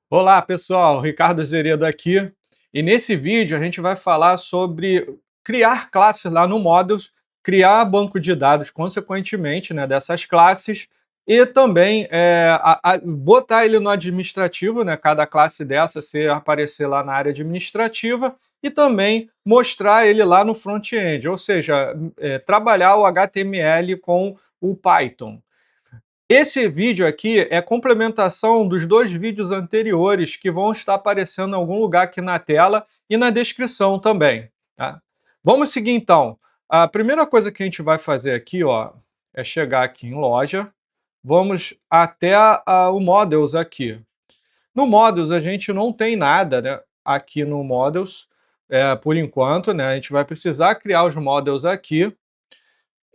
Olá pessoal, Ricardo Zeredo aqui, e nesse vídeo a gente vai falar sobre criar classes lá no Models, criar banco de dados consequentemente, né, dessas classes, e também botar ele no administrativo, né, cada classe dessa aparecer lá na área administrativa, e também mostrar ele lá no front-end, ou seja, trabalhar o HTML com o Python. Esse vídeo aqui é complementação dos dois vídeos anteriores que vão estar aparecendo em algum lugar aqui na tela e na descrição também, tá? Vamos seguir então. A primeira coisa que a gente vai fazer aqui, ó, é chegar aqui em loja. Vamos até o Models aqui. No Models a gente não tem nada, né, aqui no Models, por enquanto, né? A gente vai precisar criar os Models aqui.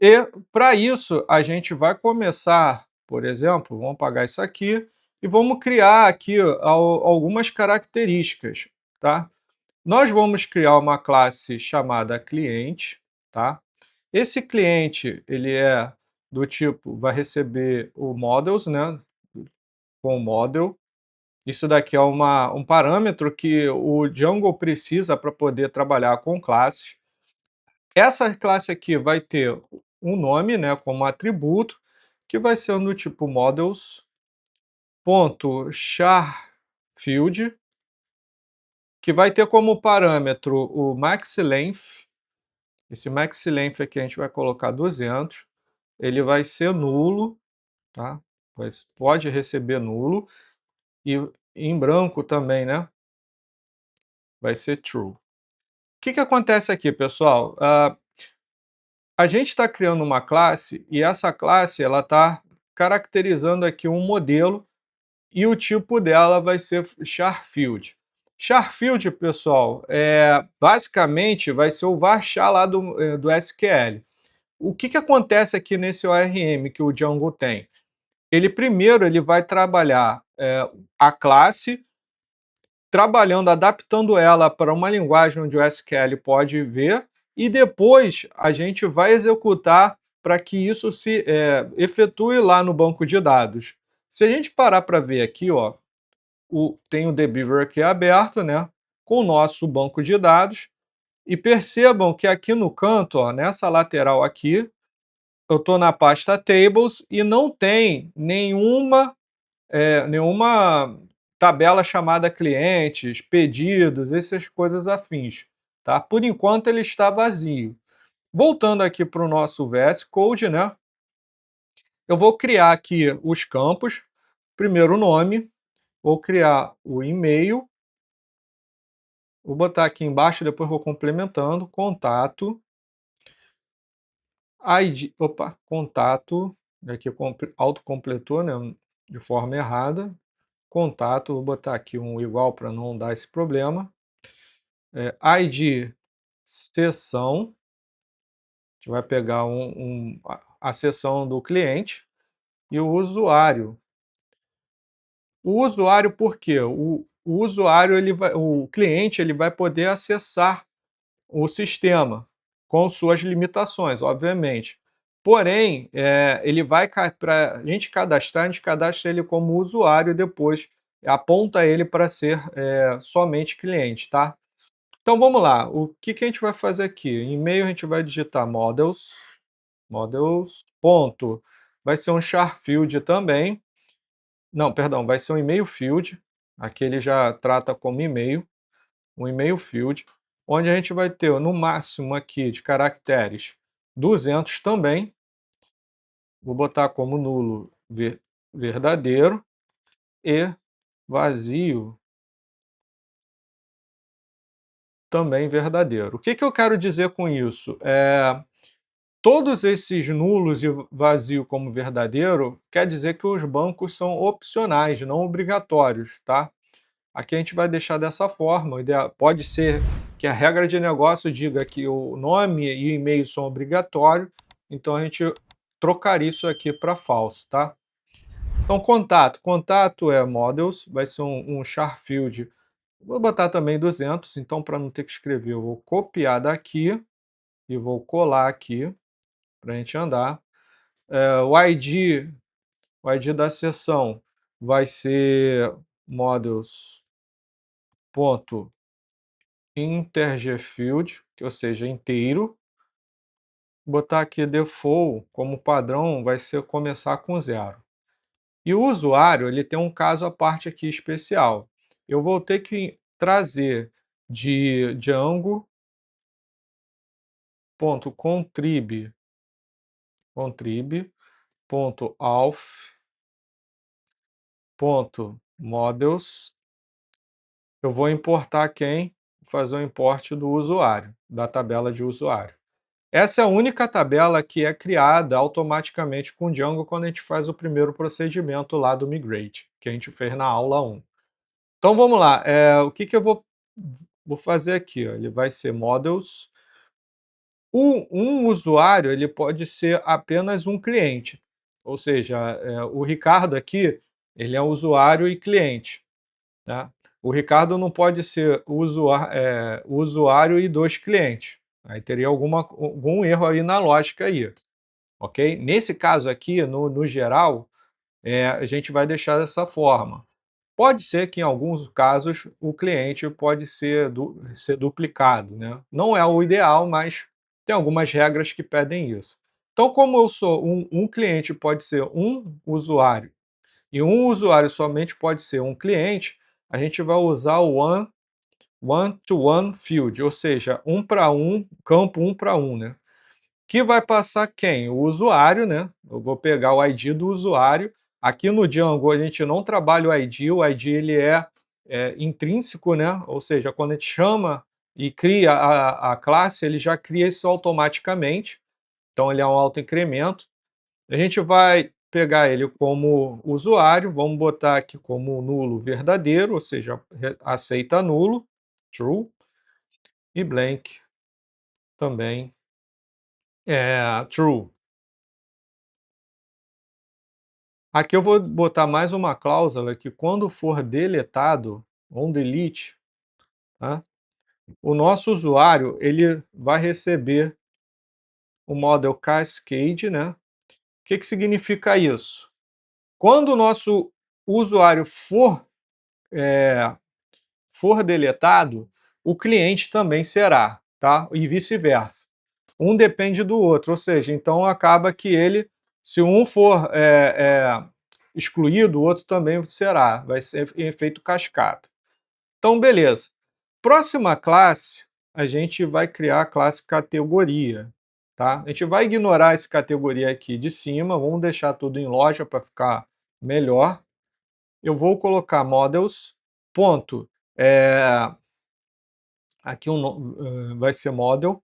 E para isso a gente vai começar, por exemplo, vamos apagar isso aqui e vamos criar aqui algumas características, tá? Nós vamos criar uma classe chamada cliente, tá? Esse cliente, ele é do tipo, vai receber o models, né? Com o model. Isso daqui é um parâmetro que o Django precisa para poder trabalhar com classes. Essa classe aqui vai ter um nome, né, como atributo, que vai ser do tipo models.charField, que vai ter como parâmetro o maxLength. Esse maxLength aqui a gente vai colocar 200. Ele vai ser nulo, tá? Pode receber nulo. E em branco também, né? Vai ser true. O que acontece aqui, pessoal? A gente está criando uma classe e essa classe ela está caracterizando aqui um modelo e o tipo dela vai ser charField. Charfield, pessoal, basicamente vai ser o varchar lá do SQL. O que acontece aqui nesse ORM que o Django tem? Ele vai trabalhar a classe, adaptando ela para uma linguagem onde o SQL pode ver, e depois a gente vai executar para que isso se efetue lá no banco de dados. Se a gente parar para ver aqui, ó, tem o Debeaver aqui aberto, né, com o nosso banco de dados, e percebam que aqui no canto, ó, nessa lateral aqui, eu estou na pasta Tables e não tem nenhuma tabela chamada clientes, pedidos, essas coisas afins, tá? Por enquanto ele está vazio. Voltando aqui para o nosso VS Code, né? Eu vou criar aqui os campos. Primeiro o nome, vou criar o e-mail, vou botar aqui embaixo, depois vou complementando, contato, ID, contato, aqui autocompletou, né, de forma errada, contato, vou botar aqui um igual para não dar esse problema, ID sessão, a gente vai pegar a sessão do cliente, e o usuário. O usuário por quê? O usuário, o cliente, ele vai poder acessar o sistema com suas limitações, obviamente. Porém, ele vai para a gente cadastra ele como usuário e depois aponta ele para ser somente cliente, tá? Então vamos lá, o que a gente vai fazer aqui? Em e-mail a gente vai digitar models, ponto, vai ser um char field também, não, perdão, vai ser um e-mail field, aqui ele já trata como e-mail, um e-mail field, onde a gente vai ter no máximo aqui de caracteres 200 também, vou botar como nulo verdadeiro e vazio também verdadeiro. O que eu quero dizer com isso? Todos esses nulos e vazio como verdadeiro quer dizer que os bancos são opcionais, não obrigatórios, tá? Aqui a gente vai deixar dessa forma. Pode ser que a regra de negócio diga que o nome e o e-mail são obrigatórios, então a gente trocaria isso aqui para false, tá? Então, contato é models, vai ser um char field. Vou botar também 200, então para não ter que escrever, eu vou copiar daqui e vou colar aqui para a gente andar. O ID da sessão vai ser models.intergefield, que ou seja, inteiro. Botar aqui default como padrão vai ser começar com 0. E o usuário, ele tem um caso à parte aqui especial. Eu vou ter que trazer de Django.contrib.auth.models. Eu vou importar quem? Fazer o import do usuário, da tabela de usuário. Essa é a única tabela que é criada automaticamente com Django quando a gente faz o primeiro procedimento lá do migrate, que a gente fez na aula 1. Então vamos lá, o que eu vou fazer aqui? Ó? Ele vai ser models. Um usuário ele pode ser apenas um cliente, ou seja, o Ricardo aqui ele é usuário e cliente. Tá? O Ricardo não pode ser usuário e 2 clientes. Aí teria algum erro aí na lógica aí, ok? Nesse caso aqui, no geral, a gente vai deixar dessa forma. Pode ser que em alguns casos o cliente pode ser duplicado, né? Não é o ideal, mas tem algumas regras que pedem isso. Então, como eu sou um cliente pode ser um usuário e um usuário somente pode ser um cliente, a gente vai usar o one-to-one field, ou seja, um para um, campo um para um, né? Que vai passar quem? O usuário, né? Eu vou pegar o ID do usuário. Aqui no Django a gente não trabalha o ID ele é intrínseco, né? Ou seja, quando a gente chama e cria a classe, ele já cria isso automaticamente. Então ele é um autoincremento. A gente vai pegar ele como usuário, vamos botar aqui como nulo verdadeiro, ou seja, aceita nulo, true, e blank também é true. Aqui eu vou botar mais uma cláusula que quando for deletado, on delete, tá? O nosso usuário ele vai receber o model cascade, né? O que significa isso? Quando o nosso usuário for deletado, o cliente também será, tá? E vice-versa. Um depende do outro, ou seja, então acaba que se um for excluído, o outro também será, vai ser efeito cascata. Então, beleza. Próxima classe, a gente vai criar a classe categoria, tá? A gente vai ignorar essa categoria aqui de cima, vamos deixar tudo em loja para ficar melhor. Eu vou colocar models, ponto, aqui vai ser model,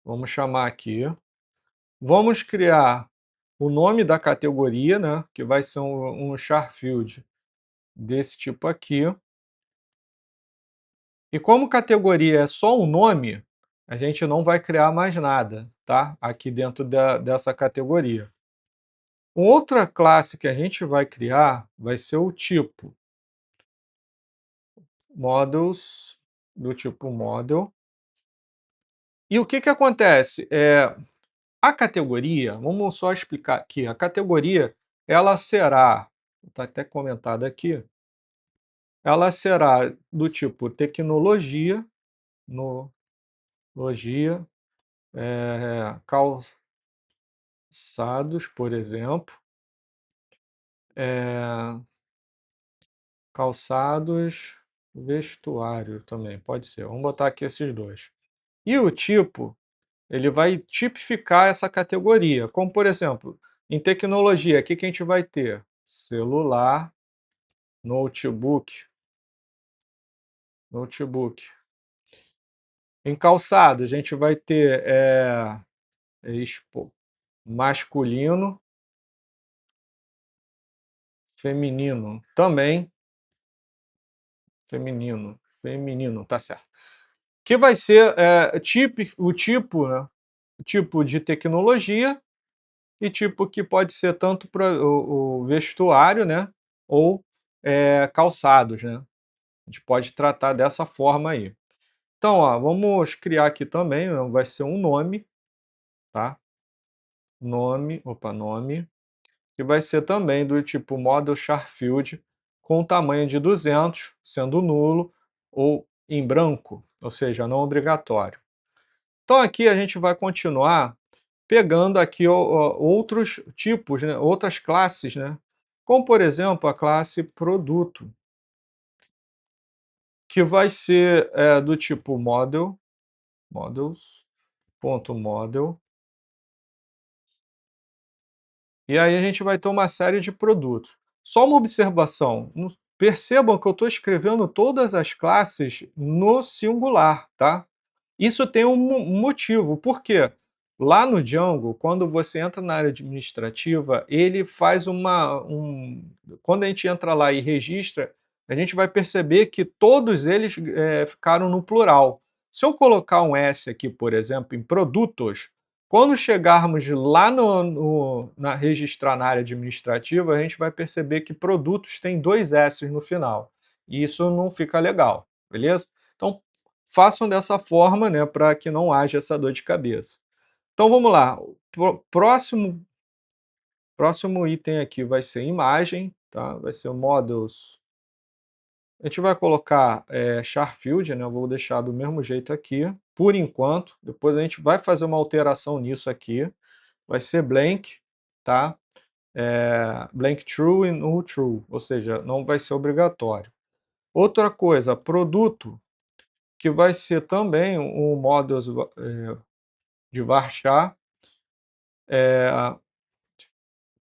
vamos chamar aqui. Vamos criar o nome da categoria, né, que vai ser um char field desse tipo aqui. E como categoria é só um nome, a gente não vai criar mais nada, tá? Aqui dentro dessa categoria. Outra classe que a gente vai criar vai ser o tipo. Models, do tipo model. E o que acontece? A categoria, vamos só explicar aqui, a categoria, ela será, está até comentado aqui, ela será do tipo tecnologia, calçados, por exemplo, é, calçados, vestuário também, pode ser. Vamos botar aqui esses dois. E o tipo, ele vai tipificar essa categoria, como por exemplo, em tecnologia, o que a gente vai ter? Celular, notebook. Em calçado, a gente vai ter masculino, feminino também, feminino, tá certo. Que vai ser o tipo, né? O tipo de tecnologia e tipo que pode ser tanto para o vestuário, né? Ou calçados, né? A gente pode tratar dessa forma aí. Então, ó, vamos criar aqui também, vai ser um nome, tá? Nome, que vai ser também do tipo model char field com o tamanho de 200, sendo nulo, ou em branco, ou seja, não obrigatório. Então aqui a gente vai continuar pegando aqui outros tipos, né, outras classes, né, como por exemplo a classe produto, que vai ser do tipo model, models.model, e aí a gente vai ter uma série de produtos. Só uma observação, percebam que eu estou escrevendo todas as classes no singular, tá? Isso tem um motivo, por quê? Lá no Django, quando você entra na área administrativa, ele faz quando a gente entra lá e registra, a gente vai perceber que todos eles ficaram no plural. Se eu colocar um S aqui, por exemplo, em produtos, quando chegarmos lá na registrar na área administrativa, a gente vai perceber que produtos tem dois S no final. E isso não fica legal, beleza? Então, façam dessa forma, né, para que não haja essa dor de cabeça. Então vamos lá, próximo item aqui vai ser imagem, tá? Vai ser models. A gente vai colocar Charfield, né? Eu vou deixar do mesmo jeito aqui, por enquanto. Depois a gente vai fazer uma alteração nisso aqui. Vai ser blank, tá? Blank true e null true, ou seja, não vai ser obrigatório. Outra coisa, produto, que vai ser também um models de varchar,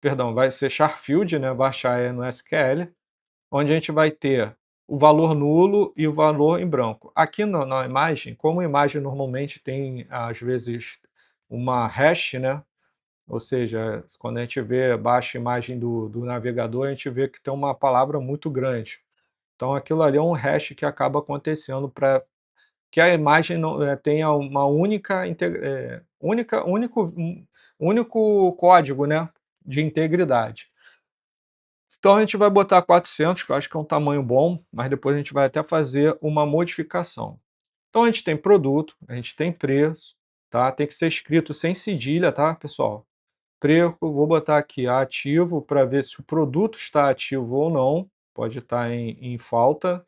perdão, vai ser Charfield, né? Varchar é no SQL, onde a gente vai ter o valor nulo e o valor em branco. Aqui na imagem, como a imagem normalmente tem, às vezes, uma hash, né? Ou seja, quando a gente vê, baixa a imagem do navegador, a gente vê que tem uma palavra muito grande. Então aquilo ali é um hash que acaba acontecendo para que a imagem não, tenha uma único código, né, de integridade. Então a gente vai botar 400, que eu acho que é um tamanho bom, mas depois a gente vai até fazer uma modificação. Então a gente tem produto, a gente tem preço, tá? Tem que ser escrito sem cedilha, tá, pessoal? Preço, vou botar aqui ativo para ver se o produto está ativo ou não, pode estar em falta.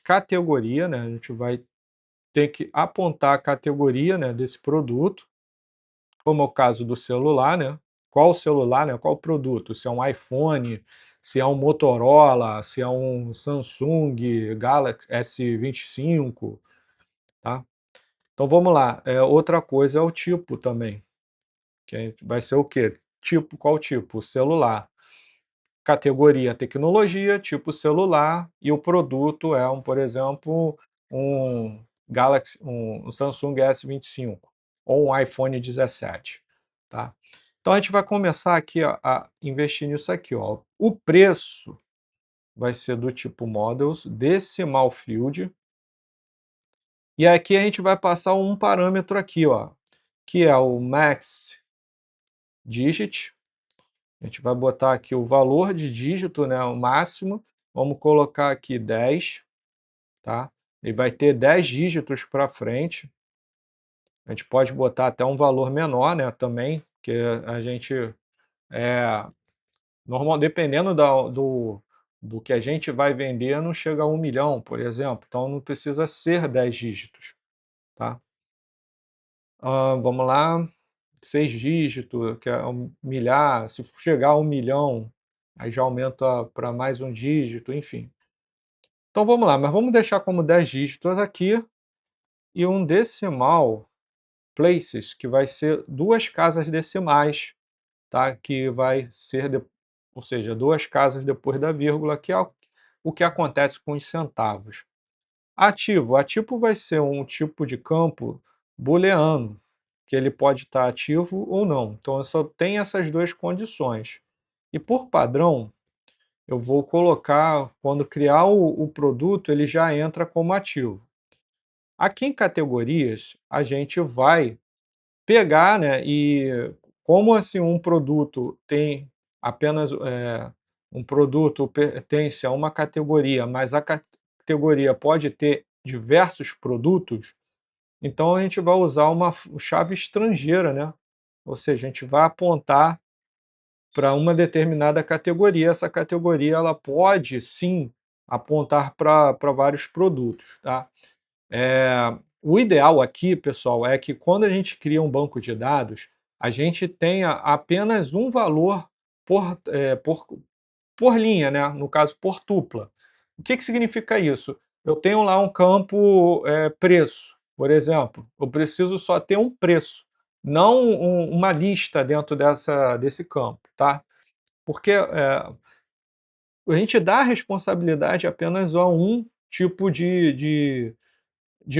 Categoria, né? A gente vai ter que apontar a categoria, né, desse produto, como é o caso do celular, né? Qual celular, né? Qual produto? Se é um iPhone, se é um Motorola, se é um Samsung Galaxy S25, tá? Então vamos lá. Outra coisa é o tipo também, que vai ser o quê? Tipo, qual tipo? Celular. Categoria tecnologia, tipo celular, e o produto é por exemplo, um um Samsung S25 ou um iPhone 17, tá? Então a gente vai começar aqui a investir nisso aqui, ó. O preço vai ser do tipo models, decimal field, e aqui a gente vai passar um parâmetro aqui, ó, que é o max digit. A gente vai botar aqui o valor de dígito, né, o máximo. Vamos colocar aqui 10, tá? Ele vai ter 10 dígitos para frente. A gente pode botar até um valor menor, né, também, que a gente é normal, dependendo do que a gente vai vender, não chega a 1 milhão, por exemplo. Então não precisa ser 10 dígitos, tá? Vamos lá, 6 dígitos, que é um milhar. Se chegar a 1 milhão, aí já aumenta para mais um dígito, enfim. Então vamos lá, mas vamos deixar como 10 dígitos aqui e um decimal places, que vai ser duas casas decimais, tá? Que vai ser, ou seja, duas casas depois da vírgula, que é o que acontece com os centavos. Ativo. Ativo vai ser um tipo de campo booleano, que ele pode estar ativo ou não. Então, eu só tenho essas duas condições. E por padrão, eu vou colocar, quando criar o produto, ele já entra como ativo. Aqui em categorias, a gente vai pegar, né, e como assim um produto tem apenas um produto pertence a uma categoria, mas a categoria pode ter diversos produtos, então a gente vai usar uma chave estrangeira, né? Ou seja, a gente vai apontar para uma determinada categoria. Essa categoria ela pode sim apontar para vários produtos, tá? O ideal aqui, pessoal, é que quando a gente cria um banco de dados, a gente tenha apenas um valor por linha, né? No caso, por tupla. O que significa isso? Eu tenho lá um campo preço, por exemplo. Eu preciso só ter um preço, não uma lista dentro desse campo, tá? Porque a gente dá responsabilidade apenas a um tipo de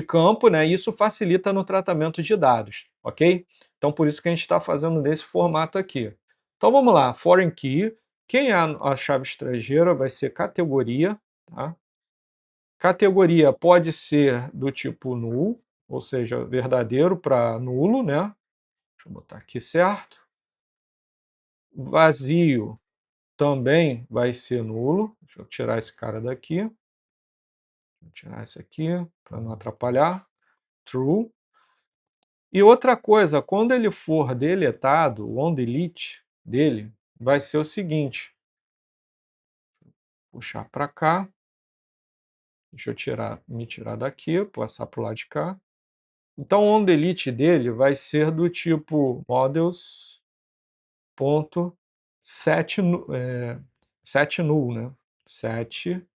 campo, né? E isso facilita no tratamento de dados, ok? Então, por isso que a gente está fazendo desse formato aqui. Então, vamos lá, foreign key. Quem é a chave estrangeira vai ser categoria, tá? Categoria pode ser do tipo null, ou seja, verdadeiro para nulo, né? Deixa eu botar aqui certo. Vazio também vai ser nulo. Deixa eu tirar esse cara daqui. Vou tirar esse aqui para não atrapalhar. True. E outra coisa, quando ele for deletado, o onDelete dele vai ser o seguinte. Puxar para cá. Deixa eu me tirar daqui, passar para o lado de cá. Então, o onDelete dele vai ser do tipo models.set set null, né? Set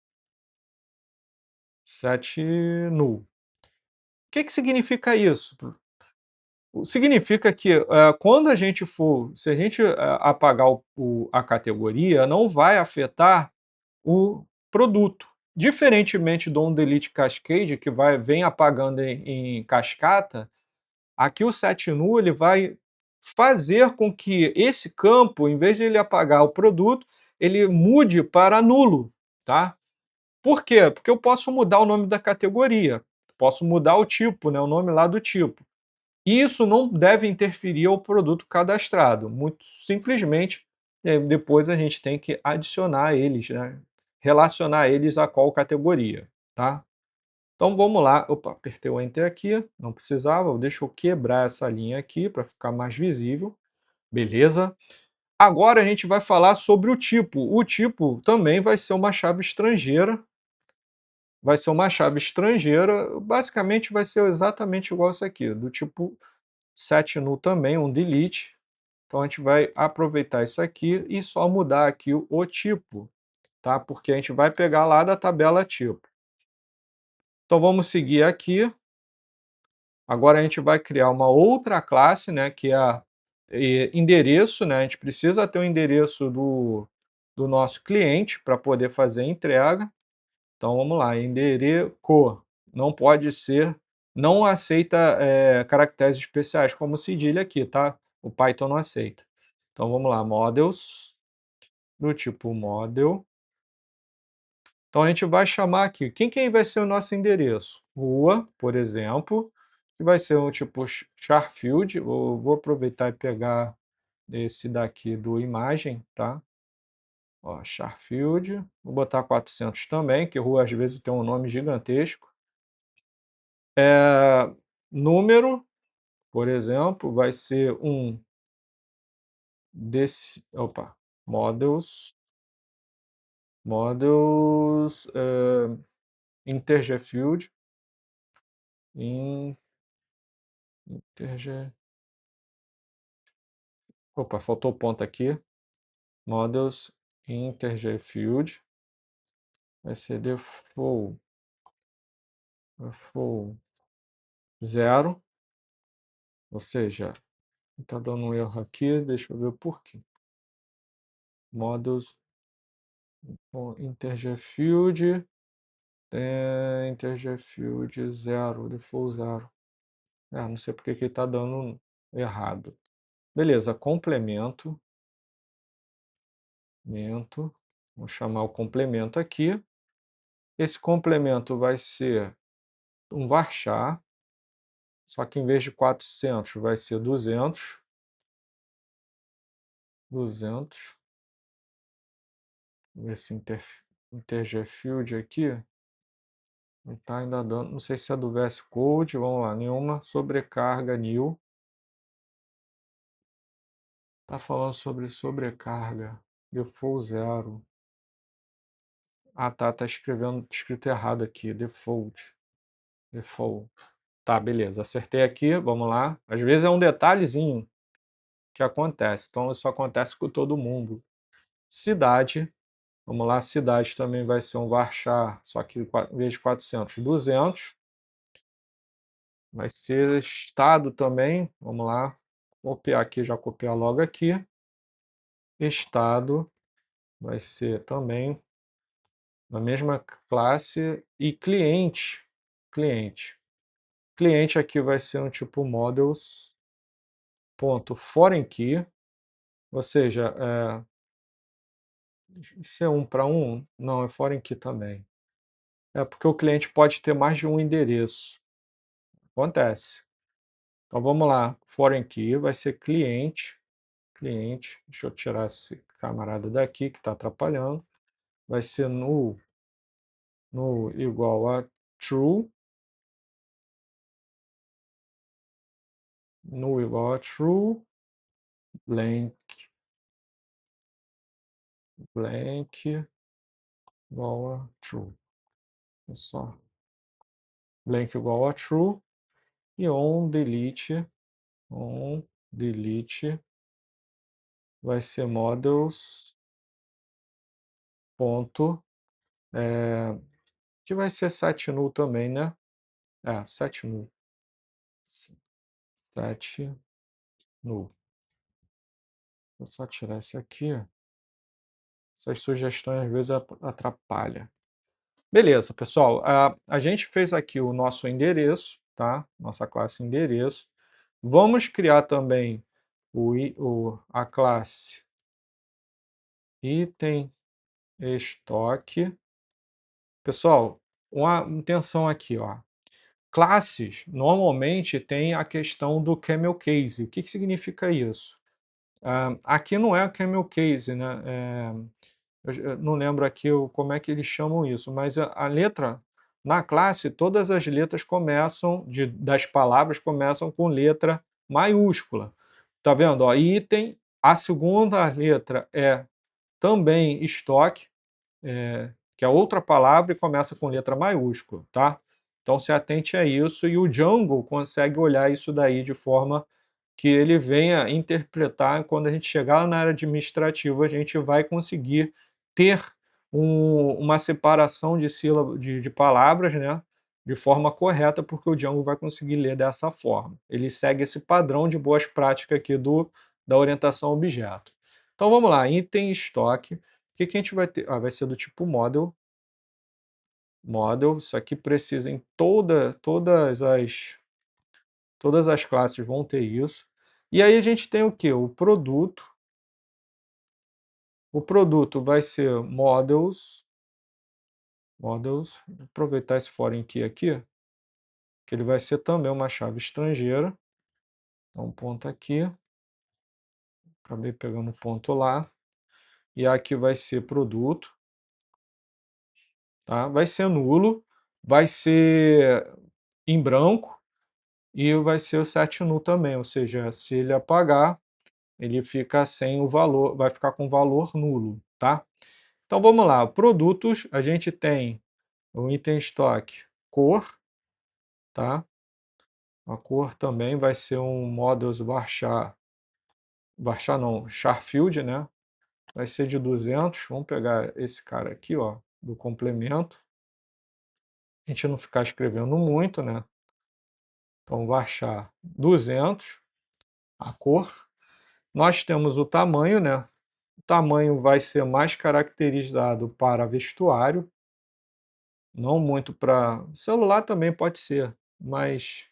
null. O que significa isso? Significa que quando a gente for, se a gente apagar a categoria, não vai afetar o produto. Diferentemente do onDelete Cascade, que vem apagando em cascata, aqui o set null ele vai fazer com que esse campo, em vez de ele apagar o produto, ele mude para nulo, tá? Por quê? Porque eu posso mudar o nome da categoria, posso mudar o tipo, né, o nome lá do tipo. E isso não deve interferir ao produto cadastrado. Muito simplesmente, depois a gente tem que adicionar eles, né? Relacionar eles a qual categoria, tá? Então vamos lá. Opa, apertei o Enter aqui, não precisava. Deixa eu quebrar essa linha aqui para ficar mais visível. Beleza. Agora a gente vai falar sobre o tipo. O tipo também vai ser uma chave estrangeira. Vai ser uma chave estrangeira. Basicamente vai ser exatamente igual isso aqui, do tipo set null também, um delete. Então a gente vai aproveitar isso aqui e só mudar aqui o tipo, tá? Porque a gente vai pegar lá da tabela tipo. Então vamos seguir aqui. Agora a gente vai criar uma outra classe, né, que é endereço, né? A gente precisa ter o endereço do nosso cliente para poder fazer a entrega. Então vamos lá, endereço não pode ser, não aceita caracteres especiais como cedilha aqui, tá? O Python não aceita. Então vamos lá, models, do tipo model. Então a gente vai chamar aqui, quem vai ser o nosso endereço? Rua, por exemplo, que vai ser um tipo charfield. Vou aproveitar e pegar esse daqui do imagem, tá? Ó, charfield, vou botar 400 também, que rua às vezes tem um nome gigantesco. Número, por exemplo, vai ser um desse, opa, models integer field, integer, opa, faltou o ponto aqui, models integer field, vai ser default 0, ou seja, está dando um erro aqui, deixa eu ver por quê. Models integer field, integer field 0, default 0. Não sei porque que está dando errado. Beleza, complemento. Vou chamar o complemento aqui. Esse complemento vai ser um varchar, só que em vez de 400 vai ser 200. 200. Ver se integer field aqui não está ainda dando. Não sei se é do VS Code. Vamos lá, nenhuma sobrecarga new. Tá falando sobre sobrecarga. Default 0. Ah, tá escrito errado aqui. Default. Default. Tá, beleza. Acertei aqui, vamos lá. Às vezes é um detalhezinho que acontece. Então isso acontece com todo mundo. Cidade. Vamos lá, cidade também vai ser um varchar, só que em vez de 400, 200. Vai ser estado também. Vamos lá. Copiar aqui, já copiar logo aqui. Estado vai ser também na mesma classe. E cliente. Cliente. Cliente aqui vai ser um tipo models. Ponto foreign key. Ou seja, isso é um para um? Não, é foreign key também. É porque o cliente pode ter mais de um endereço. Acontece. Então vamos lá. Foreign key vai ser cliente. Cliente. Deixa eu tirar esse camarada daqui que está atrapalhando. Vai ser null igual a true. Null igual a true. Blank igual a true. É só blank igual a true. E on delete vai ser models ponto, que vai ser set null também, né? Set null. Set null. Vou só tirar esse aqui. Essas sugestões às vezes atrapalham. Beleza, pessoal. A gente fez aqui o nosso endereço, tá? Nossa classe endereço. Vamos criar também a classe item estoque. Pessoal, uma atenção aqui, ó. Classes normalmente tem a questão do camel case. O que significa isso? Aqui não é o camel case, né? Eu não lembro aqui como é que eles chamam isso, mas a letra na classe, todas as letras começam das palavras começam com letra maiúscula. Tá vendo? Ó, item, a segunda letra é também estoque, que é outra palavra e começa com letra maiúscula, tá? Então se atente a isso e o Django consegue olhar isso daí de forma que ele venha interpretar. Quando a gente chegar na área administrativa, a gente vai conseguir ter uma separação de sílabas, de palavras, né, de forma correta, porque o Django vai conseguir ler dessa forma. Ele segue esse padrão de boas práticas aqui da orientação a objeto. Então vamos lá, item estoque. O que a gente vai ter? Vai ser do tipo model. Model, isso aqui precisa em todas as classes vão ter isso. E aí a gente tem o que? O produto. O produto vai ser models. Models. Vou aproveitar esse foreign key aqui, que ele vai ser também uma chave estrangeira. Então, ponto aqui. Acabei pegando o ponto lá. E aqui vai ser produto. Tá? Vai ser nulo. Vai ser em branco. E vai ser o set null também. Ou seja, se ele apagar, ele fica sem o valor, vai ficar com valor nulo, tá? Então vamos lá, produtos, a gente tem o item estoque cor, tá? A cor também vai ser um models varchar não, char field, né? Vai ser de 200, vamos pegar esse cara aqui, ó, do complemento. A gente não ficar escrevendo muito, né? Então varchar 200, a cor. Nós temos o tamanho, né? O tamanho vai ser mais caracterizado para vestuário, não muito para celular também pode ser, mas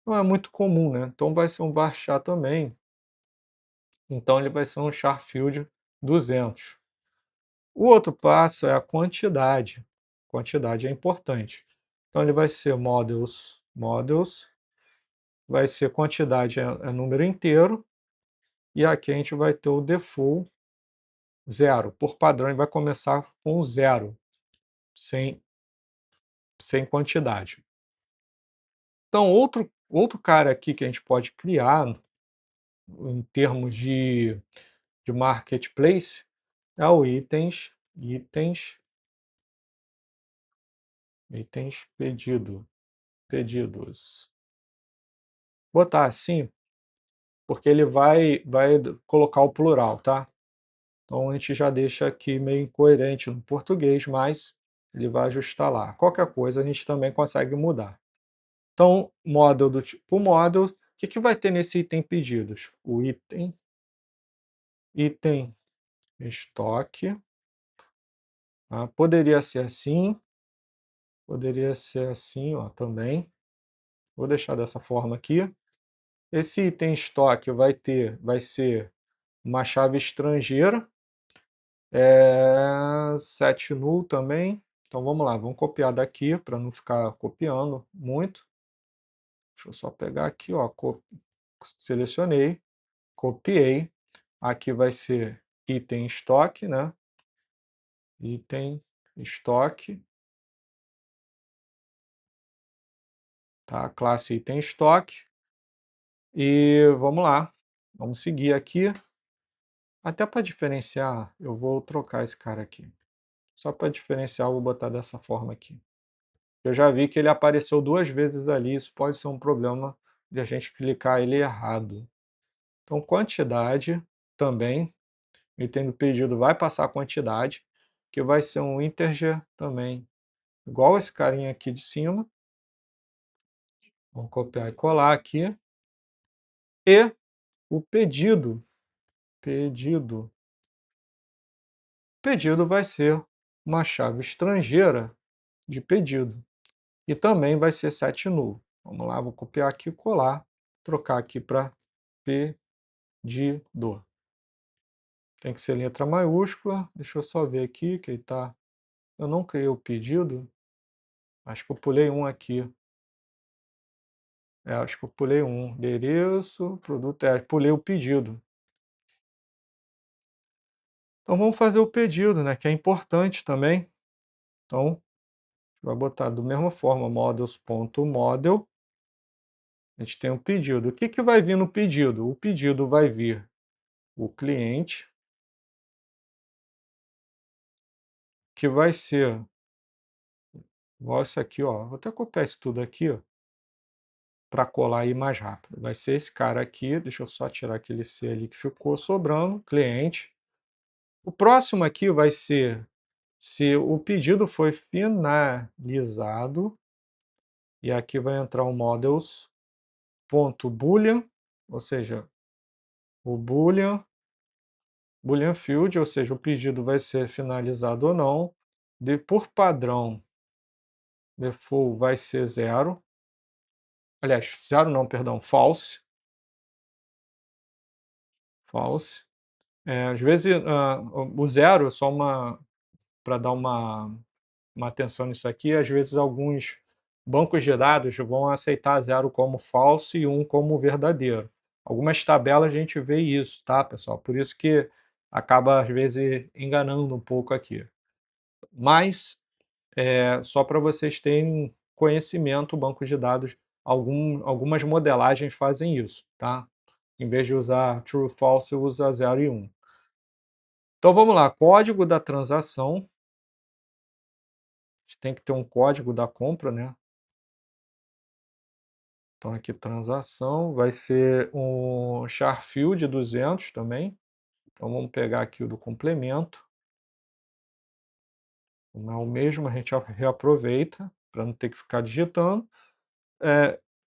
não é muito comum, né? Então vai ser um varchar também. Então ele vai ser um char field 200. O outro passo é a quantidade. Quantidade é importante. Então ele vai ser models, vai ser quantidade é número inteiro, e aqui a gente vai ter o default 0. Por padrão ele vai começar com 0, sem, sem quantidade. Então outro cara aqui que a gente pode criar em termos de marketplace, é o itens pedidos. Botar assim, porque ele vai colocar o plural, tá? Então a gente já deixa aqui meio incoerente no português, mas ele vai ajustar lá. Qualquer coisa a gente também consegue mudar. Então, model do tipo model, o que, que vai ter nesse item pedidos? O item estoque, tá? Poderia ser assim, ó, também. Vou deixar dessa forma aqui. Esse item estoque vai ser uma chave estrangeira, set null também. Então vamos lá, vamos copiar daqui para não ficar copiando muito. Deixa eu só pegar aqui, ó, selecionei, copiei. Aqui vai ser item estoque, né? Item estoque, tá? Classe item estoque. E vamos lá, vamos seguir aqui. Até para diferenciar, eu vou trocar esse cara aqui. Só para diferenciar, eu vou botar dessa forma aqui. Eu já vi que ele apareceu 2 vezes ali, isso pode ser um problema de a gente clicar ele errado. Então, quantidade também, o item do pedido vai passar a quantidade, que vai ser um integer também, igual esse carinha aqui de cima. Vamos copiar e colar aqui. E o pedido, pedido vai ser uma chave estrangeira de pedido. E também vai ser set null. Vamos lá, vou copiar aqui e colar, trocar aqui para pedido. Tem que ser letra maiúscula. Deixa eu só ver aqui que ele tá. Eu não criei o pedido. Acho que eu pulei um aqui. Acho que eu pulei um. Endereço, produto, pulei o pedido. Então vamos fazer o pedido, né? Que é importante também. Então, vai botar da mesma forma, models.model. A gente tem um pedido. O que, que vai vir no pedido? O pedido vai vir o cliente, que vai ser igual isso aqui, ó. Vou até copiar isso tudo aqui, ó, para colar aí mais rápido. Vai ser esse cara aqui, deixa eu só tirar aquele C ali que ficou sobrando, cliente. O próximo aqui vai ser se o pedido foi finalizado, e aqui vai entrar o models.boolean, ou seja, o boolean field, ou seja, o pedido vai ser finalizado ou não. Por padrão, default vai ser zero. Aliás, zero não, perdão, false. False. Às vezes o zero é só para dar uma atenção nisso aqui, às vezes alguns bancos de dados vão aceitar zero como falso e um como verdadeiro. Algumas tabelas a gente vê isso, tá, pessoal? Por isso que acaba, às vezes, enganando um pouco aqui. Mas, só para vocês terem conhecimento, o banco de dados, algumas modelagens fazem isso, tá? Em vez de usar true, false, usa 0 e 1. Então vamos lá, código da transação. A gente tem que ter um código da compra, né? Então aqui transação vai ser um char field 200 também. Então vamos pegar aqui o do complemento. Não é o mesmo, a gente reaproveita para não ter que ficar digitando.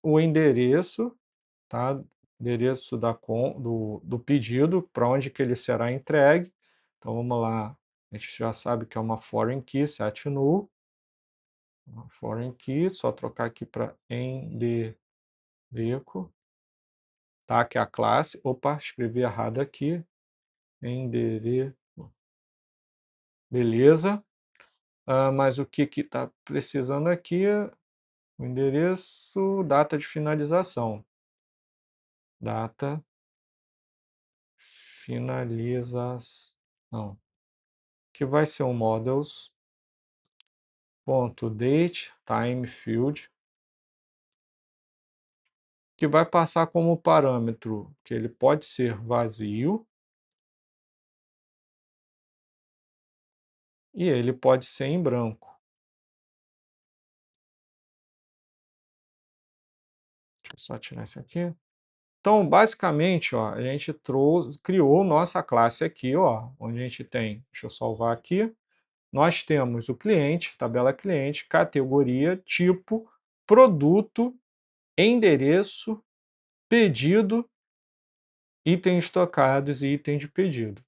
O endereço, tá? Endereço do pedido, para onde que ele será entregue. Então vamos lá, a gente já sabe que é uma foreign key, set null. Uma foreign key, só trocar aqui para endereço, tá? Que é a classe. Opa, escrevi errado aqui. Endereço. Beleza. Mas o que está precisando aqui? O endereço, data de finalização. Data finalização. Que vai ser um models.date time field. que vai passar como parâmetro que ele pode ser vazio e ele pode ser em branco. Deixa eu só tirar isso aqui. Então, basicamente, ó, a gente criou nossa classe aqui, ó, onde a gente tem, deixa eu salvar aqui, nós temos o cliente, tabela cliente, categoria, tipo, produto, endereço, pedido, itens estocados e item de pedido.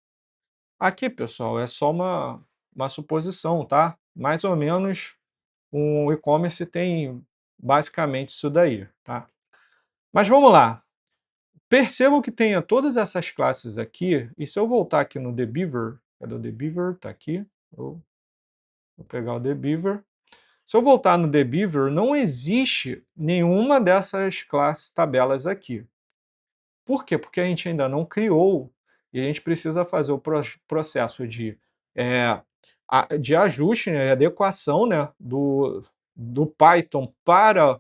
Aqui, pessoal, é só uma suposição, tá? Mais ou menos um e-commerce tem basicamente isso daí, tá? Mas vamos lá. Percebam que tenha todas essas classes aqui, e se eu voltar aqui no TheBeaver, cadê o TheBeaver? Tá aqui. Eu vou pegar o TheBeaver. Se eu voltar no TheBeaver, não existe nenhuma dessas classes tabelas aqui. Por quê? Porque a gente ainda não criou e a gente precisa fazer o processo é, de ajuste, né, adequação, né, do Python para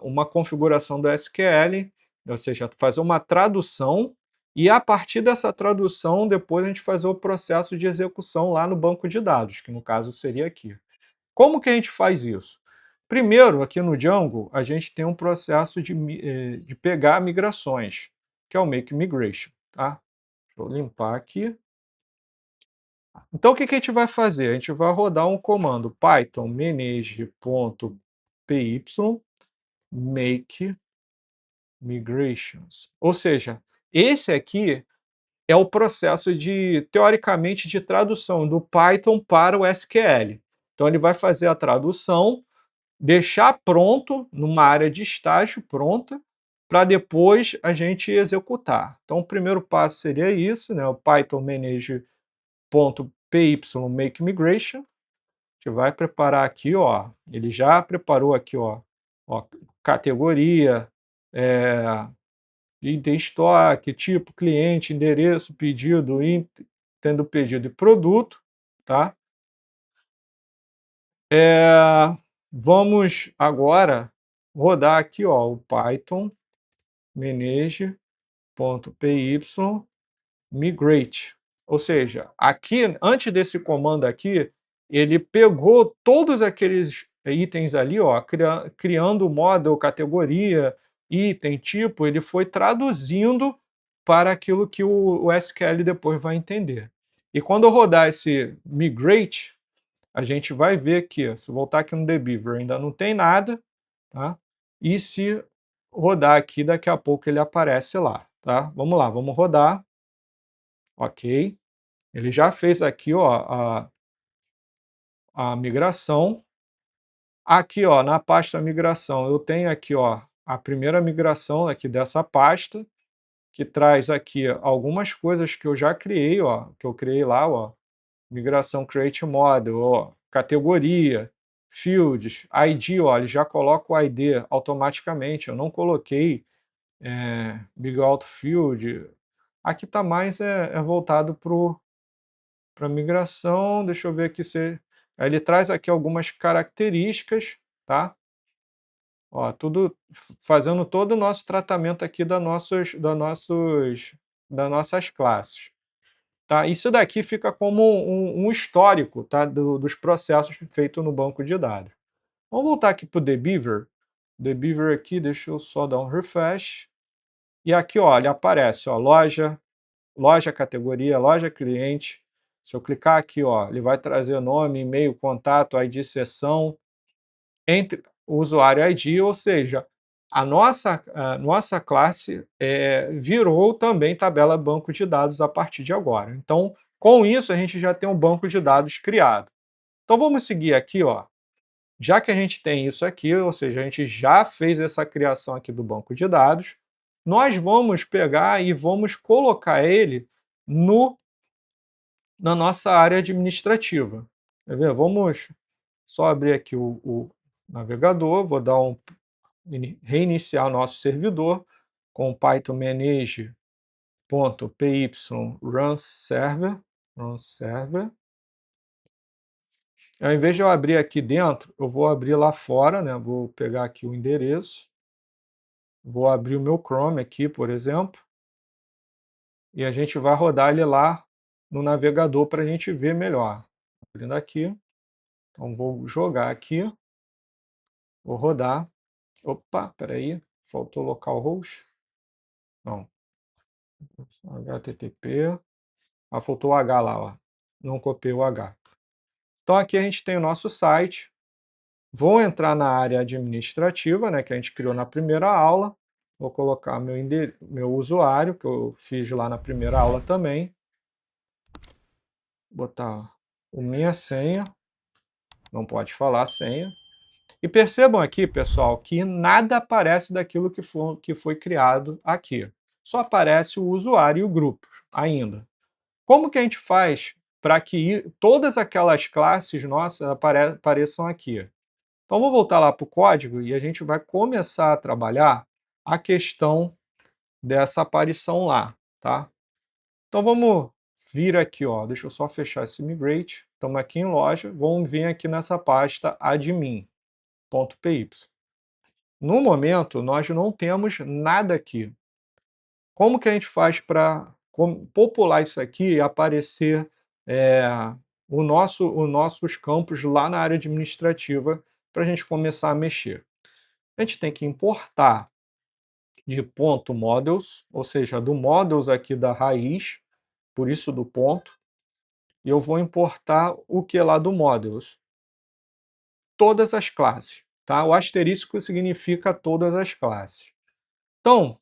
uma configuração do SQL, ou seja, fazer uma tradução e a partir dessa tradução depois a gente fazer o processo de execução lá no banco de dados, que no caso seria aqui. Como que a gente faz isso? Primeiro, aqui no Django, a gente tem um processo de pegar migrações, que é o Make Migration. Tá? Vou limpar aqui. Então, o que a gente vai fazer? A gente vai rodar um comando python manage.py make migrations. Ou seja, esse aqui é o processo teoricamente, de tradução do Python para o SQL. Então, ele vai fazer a tradução, deixar pronto, numa área de estágio pronta, para depois a gente executar. Então, o primeiro passo seria isso, né? O Python manage.py make migration. A gente vai preparar aqui, ó. Ele já preparou aqui, ó categoria, item estoque, tipo, cliente, endereço, pedido, item do pedido e produto, tá? Vamos agora rodar aqui, ó, o Python manage.py migrate. Ou seja, aqui, antes desse comando aqui, ele pegou todos aqueles itens ali, ó, criando o model, categoria, item, tipo, ele foi traduzindo para aquilo que o SQL depois vai entender. E quando eu rodar esse migrate, a gente vai ver que, se voltar aqui no TheBeaver, ainda não tem nada, tá? E se rodar aqui, daqui a pouco ele aparece lá, tá? Vamos lá, vamos rodar. Ok. Ele já fez aqui, ó, a migração. Aqui, ó, na pasta migração, eu tenho aqui, ó, a primeira migração aqui dessa pasta, que traz aqui algumas coisas que eu já criei, ó, que eu criei lá, ó, migração create model, ó, categoria, fields, ID, ó, ele já coloca o ID automaticamente, eu não coloquei big auto field. Aqui está mais voltado para migração, deixa eu ver aqui se... Aí ele traz aqui algumas características, tá? Ó, tudo fazendo todo o nosso tratamento aqui das nossas classes. Tá? Isso daqui fica como um histórico, tá? Dos processos feitos no banco de dados. Vamos voltar aqui para o TheBeaver. TheBeaver aqui, deixa eu só dar um refresh. E aqui, ó, ele aparece, ó, loja categoria, loja cliente. Se eu clicar aqui, ó, ele vai trazer nome, e-mail, contato, ID sessão, entre o usuário ID, ou seja, a nossa classe virou também tabela banco de dados a partir de agora. Então, com isso, a gente já tem um banco de dados criado. Então, vamos seguir aqui, ó. Já que a gente tem isso aqui, ou seja, a gente já fez essa criação aqui do banco de dados, nós vamos pegar e vamos colocar ele na nossa área administrativa. Quer ver? Vamos só abrir aqui o navegador, vou dar reiniciar o nosso servidor com python manage.py run server. Ao invés de eu abrir aqui dentro, eu vou abrir lá fora, né? Vou pegar aqui o endereço. Vou abrir o meu Chrome aqui, por exemplo, e a gente vai rodar ele lá no navegador para a gente ver melhor. Abrindo aqui, então vou jogar aqui, vou rodar. Opa, peraí, faltou localhost. Não, HTTP. Ah, faltou o H lá, ó. Não copiei o H. Então aqui a gente tem o nosso site. Vou entrar na área administrativa, né, que a gente criou na primeira aula. Vou colocar meu usuário, que eu fiz lá na primeira aula também. Botar a minha senha. Não pode falar senha. E percebam aqui, pessoal, que nada aparece daquilo que foi criado aqui. Só aparece o usuário e o grupo ainda. Como que a gente faz para que todas aquelas classes nossas apareçam aqui? Então, vou voltar lá para o código e a gente vai começar a trabalhar a questão dessa aparição lá, tá? Então, vamos vir aqui, ó, deixa eu só fechar esse migrate. Estamos aqui em loja, vamos vir aqui nessa pasta admin.py. No momento, nós não temos nada aqui. Como que a gente faz para popular isso aqui e aparecer é, os nossos campos lá na área administrativa para a gente começar a mexer? A gente tem que importar de ponto models, ou seja, do models aqui da raiz, por isso do ponto, e eu vou importar o que lá do models? Todas as classes, tá? O asterisco significa todas as classes. Então,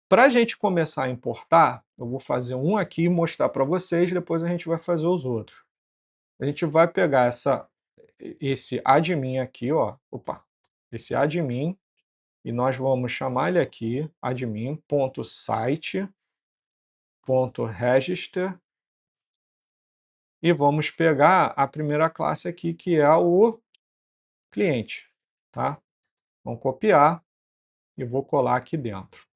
para a gente começar a importar, eu vou fazer um aqui e mostrar para vocês, depois a gente vai fazer os outros. A gente vai pegar esse admin aqui, ó, opa, esse admin, e nós vamos chamar ele aqui, admin.site.register, e vamos pegar a primeira classe aqui, que é o cliente, tá? Vamos copiar e vou colar aqui dentro.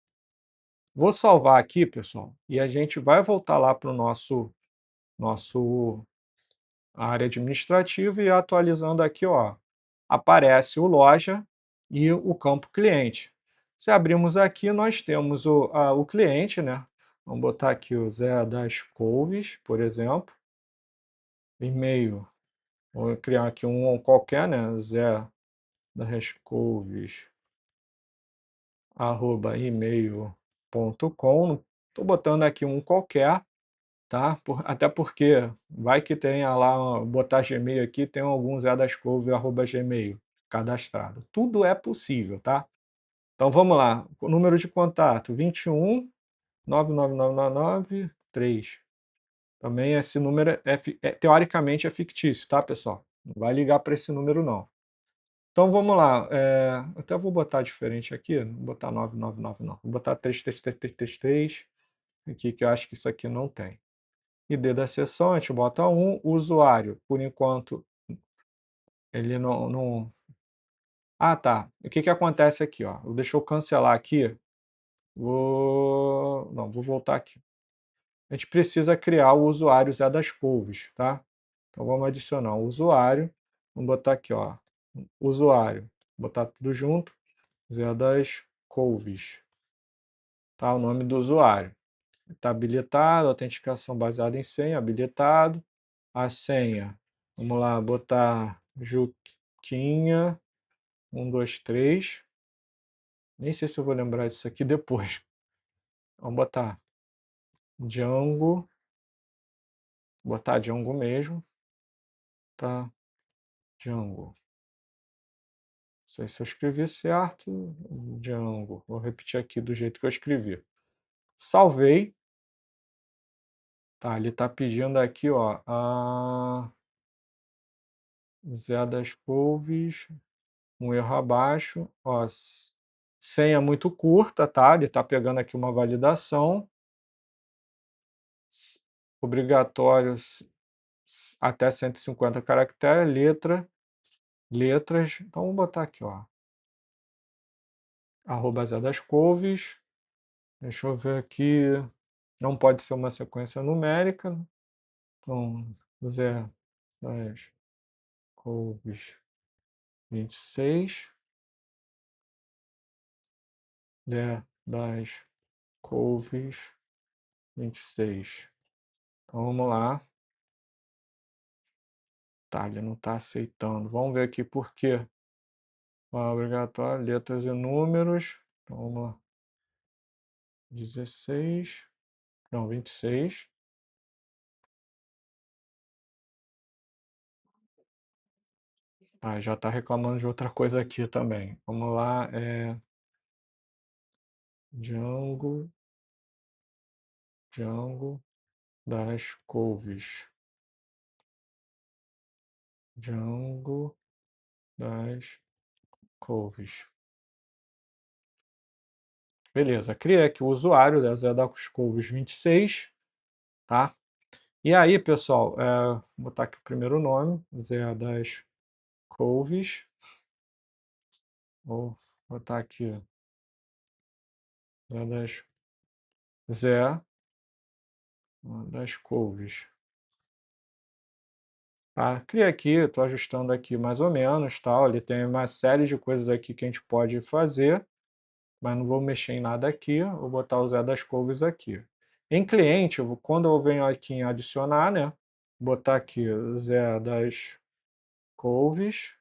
Vou salvar aqui, pessoal, e a gente vai voltar lá para o nosso área administrativa e atualizando aqui, ó, aparece o loja e o campo cliente. Se abrirmos aqui, nós temos o cliente, né? Vamos botar aqui o Zé das Couves, por exemplo. E-mail, vou criar aqui um qualquer, né? Zé das Couves, arroba email.com. Estou botando aqui um qualquer, tá? Até porque vai que tenha lá, botar Gmail aqui, tem algum Zé das Couves, arroba Gmail cadastrado. Tudo é possível, tá? Então vamos lá. O número de contato: 21 99999 3. Também esse número teoricamente é fictício, tá, pessoal? Não vai ligar para esse número, não. Então vamos lá. Até vou botar diferente aqui. Não vou botar 999, não. Vou botar 33333 aqui, que eu acho que isso aqui não tem. ID da sessão, a gente bota 1. Usuário, por enquanto, ele não. Ah, tá. O que acontece aqui, ó? Deixa eu cancelar aqui. Não, vou voltar aqui. A gente precisa criar o usuário Zé das Couves, tá? Então vamos adicionar o usuário. Vamos botar aqui, ó. Usuário. Botar tudo junto. Zé das Couves. Tá? O nome do usuário. Está habilitado. Autenticação baseada em senha. Habilitado. A senha. Vamos lá, botar Juquinha 123. Nem sei se eu vou lembrar disso aqui depois. Vamos botar Django. Botar Django mesmo. Tá? Django. Não sei se eu escrevi certo. Django. Vou repetir aqui do jeito que eu escrevi. Salvei. Tá, ele está pedindo aqui, ó, a Zé das Couves, um erro abaixo, ó, senha muito curta, tá? Ele está pegando aqui uma validação, obrigatório até 150 caracteres, letras, então vamos botar aqui, ó, arroba Zé das Couves, deixa eu ver aqui, não pode ser uma sequência numérica, então Zé das Couves 26. das couves 26. Então vamos lá. Tá, ele não está aceitando. Vamos ver aqui por quê. Obrigatório, letras e números. Então vamos lá. 16. Não, 26. Ah, já está reclamando de outra coisa aqui também. Vamos lá. Django. Django das couves. Django das couves. Beleza, criei aqui o usuário da Zé das Couves 26, tá? E aí, pessoal, vou botar aqui o primeiro nome, Zé das Couves. Vou botar aqui Zé das Couves. Tá? Criei aqui, estou ajustando aqui mais ou menos, tal. Ele tem uma série de coisas aqui que a gente pode fazer, mas não vou mexer em nada aqui. Vou botar o Zé das Couves aqui. Em cliente, quando eu venho aqui em adicionar, né? Botar aqui Zé das Couves,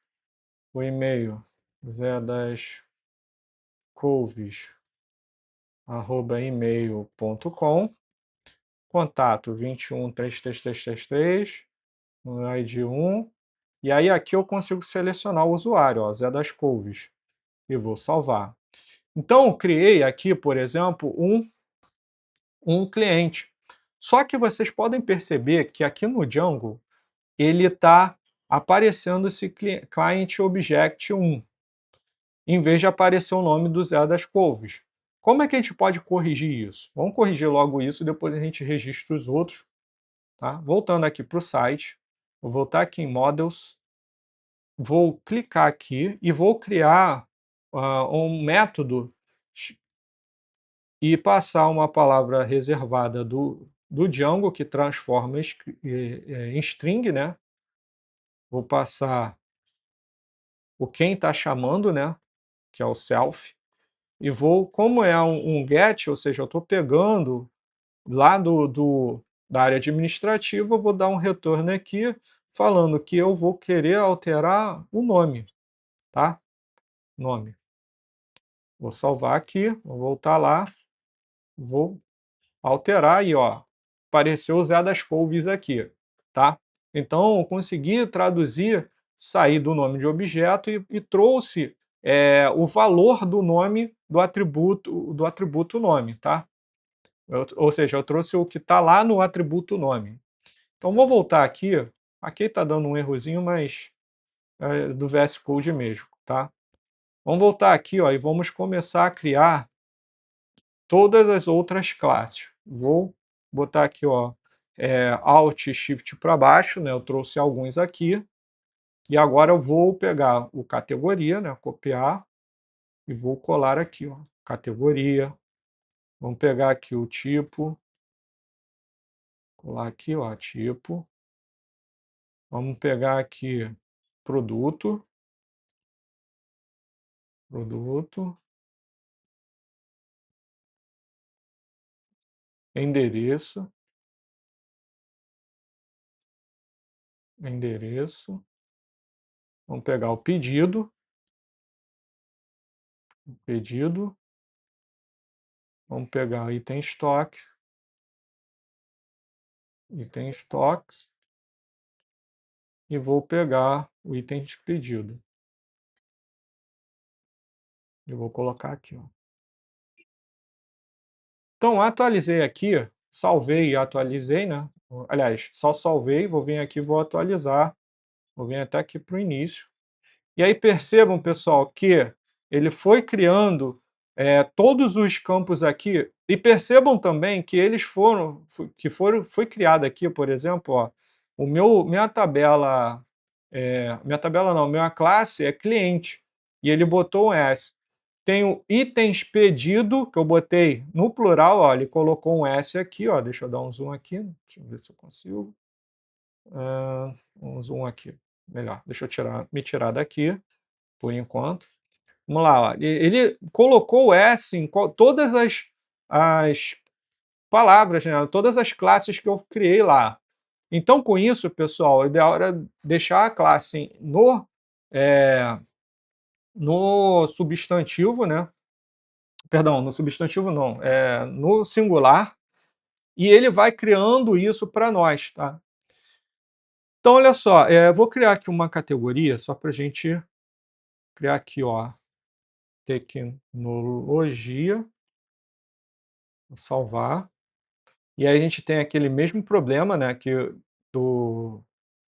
o e-mail Zé das Couves @email.com, contato 21 333333, no ID 1, e aí aqui eu consigo selecionar o usuário, ó, Zé das Couves, e vou salvar. Então eu criei aqui, por exemplo, um cliente. Só que vocês podem perceber que aqui no Django ele está aparecendo esse client object 1, em vez de aparecer o nome do Zé das Couves. Como é que a gente pode corrigir isso? Vamos corrigir logo isso, depois a gente registra os outros. Tá? Voltando aqui para o site, vou voltar aqui em Models, vou clicar aqui e vou criar um método e passar uma palavra reservada do Django, que transforma em string, né? Vou passar o quem está chamando, né? Que é o self, e vou, como é um get, ou seja, eu estou pegando lá da área administrativa, eu vou dar um retorno aqui falando que eu vou querer alterar o nome, tá? Nome. Vou salvar aqui, vou voltar lá, vou alterar aí, ó. Apareceu o Zé das Couves aqui, tá? Então, eu consegui traduzir, sair do nome de objeto e trouxe o valor do nome do atributo nome, tá? Ou seja, eu trouxe o que está lá no atributo nome. Então, vou voltar aqui. Aqui está dando um errozinho, mas é do VS Code mesmo, tá? Vamos voltar aqui, ó, e vamos começar a criar todas as outras classes. Vou botar aqui, ó, Alt Shift para baixo, né? Eu trouxe alguns aqui. E agora eu vou pegar o categoria, né? Copiar e vou colar aqui, ó, categoria. Vamos pegar aqui o tipo, colar aqui, ó, tipo. Vamos pegar aqui produto, produto, endereço, endereço. Vamos pegar o pedido, pedido. Vamos pegar o item estoque, item estoques, e vou pegar o item de pedido. Eu vou colocar aqui, ó. Então, atualizei aqui, salvei e atualizei, né? Aliás, só salvei, vou vir aqui e vou atualizar. Vou vir até aqui para o início. E aí percebam, pessoal, que ele foi criando todos os campos aqui, e percebam também que eles foi criado aqui, por exemplo, ó, minha tabela não, minha classe é cliente, e ele botou um S. Tem o itens pedido, que eu botei no plural, ó, ele colocou um S aqui, ó, deixa eu dar um zoom aqui, deixa eu ver se eu consigo. Um zoom aqui, melhor, deixa eu me tirar daqui, por enquanto. Vamos lá, ó. Ele colocou o S em todas as palavras, né? Todas as classes que eu criei lá. Então, com isso, pessoal, o ideal era deixar a classe é, no substantivo, né? Perdão, no substantivo não, no singular, e ele vai criando isso para nós, tá? Então, olha só, vou criar aqui uma categoria, só para a gente criar aqui, ó, tecnologia, vou salvar. E aí a gente tem aquele mesmo problema, né, do,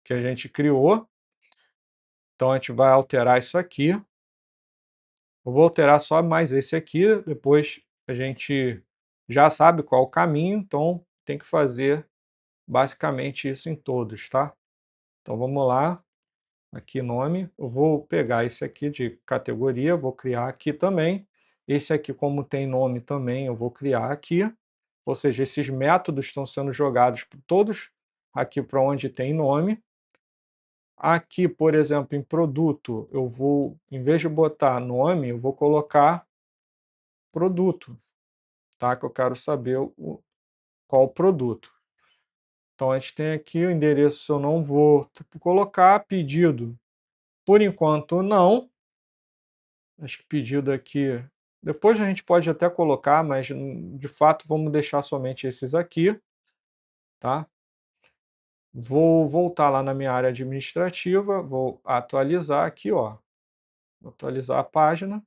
que a gente criou. Então, a gente vai alterar isso aqui. Eu vou alterar só mais esse aqui, depois a gente já sabe qual é o caminho, então tem que fazer basicamente isso em todos, tá? Então vamos lá, aqui nome, eu vou pegar esse aqui de categoria, vou criar aqui também. Esse aqui, como tem nome também, eu vou criar aqui. Ou seja, esses métodos estão sendo jogados todos aqui para onde tem nome. Aqui, por exemplo, em produto, eu vou, em vez de botar nome, eu vou colocar produto, tá? Que eu quero saber qual o produto. Então, a gente tem aqui o endereço, eu não vou colocar pedido. Por enquanto, não. Acho que pedido aqui... Depois a gente pode até colocar, mas de fato vamos deixar somente esses aqui, tá? Vou voltar lá na minha área administrativa, vou atualizar aqui, ó. Vou atualizar a página,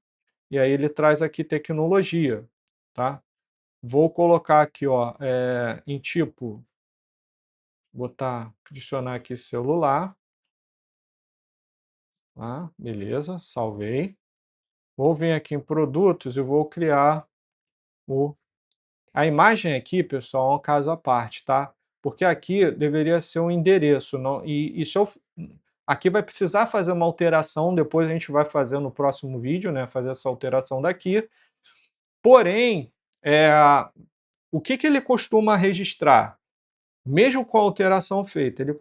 e aí ele traz aqui tecnologia, tá? Vou colocar aqui, ó, em tipo, botar, adicionar aqui celular, tá? Beleza, salvei. Vou vir aqui em produtos e vou criar o... A imagem aqui, pessoal, é um caso à parte, tá? Porque aqui deveria ser um endereço, não... e se eu... Aqui vai precisar fazer uma alteração, depois a gente vai fazer no próximo vídeo, né? Fazer essa alteração daqui. Porém, o que ele costuma registrar? Mesmo com a alteração feita, ele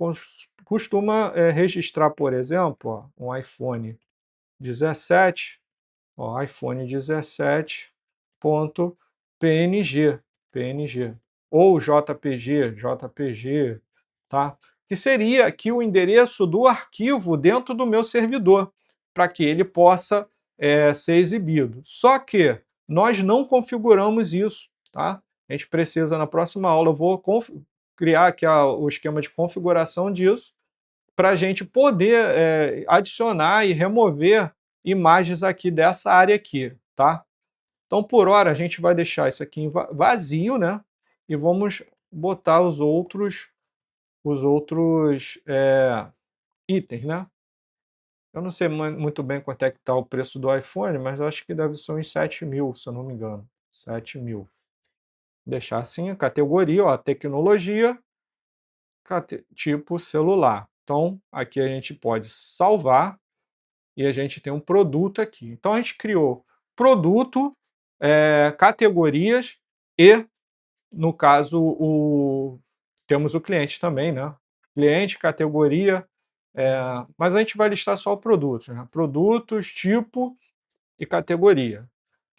costuma registrar, por exemplo, ó, um iPhone 17, ó, iPhone 17.png, PNG, ou JPG, tá? Que seria aqui o endereço do arquivo dentro do meu servidor, para que ele possa ser exibido. Só que nós não configuramos isso, tá? A gente precisa, na próxima aula, eu vou criar aqui o esquema de configuração disso, para a gente poder adicionar e remover imagens aqui dessa área aqui, tá? Então, por hora, a gente vai deixar isso aqui vazio, né? E vamos botar os outros itens, né? Eu não sei muito bem quanto é que está o preço do iPhone, mas eu acho que deve ser uns 7 mil, se eu não me engano. 7 mil. Deixar assim a categoria, ó, tecnologia, tipo celular. Então, aqui a gente pode salvar e a gente tem um produto aqui. Então, a gente criou produto, categorias e, no caso, temos o cliente também, né? Cliente, categoria, mas a gente vai listar só produtos, né? Produtos, tipo e categoria.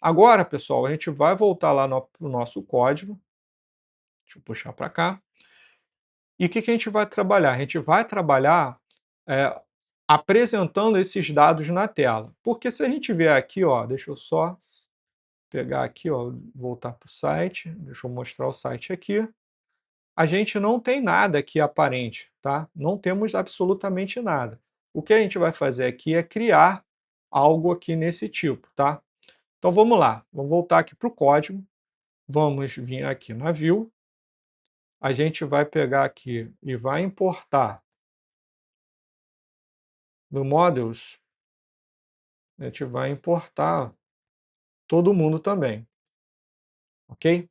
Agora, pessoal, a gente vai voltar lá no nosso código. Deixa eu puxar para cá. E o que a gente vai trabalhar? A gente vai trabalhar é, apresentando esses dados na tela. Porque se a gente vier aqui, ó, deixa eu só pegar aqui, ó, voltar para o site, deixa eu mostrar o site aqui. A gente não tem nada aqui aparente, tá? Não temos absolutamente nada. O que a gente vai fazer aqui é criar algo aqui nesse tipo, tá? Então vamos lá, vamos voltar aqui para o código, vamos vir aqui na View, a gente vai pegar aqui e vai importar no Models, a gente vai importar todo mundo também, ok?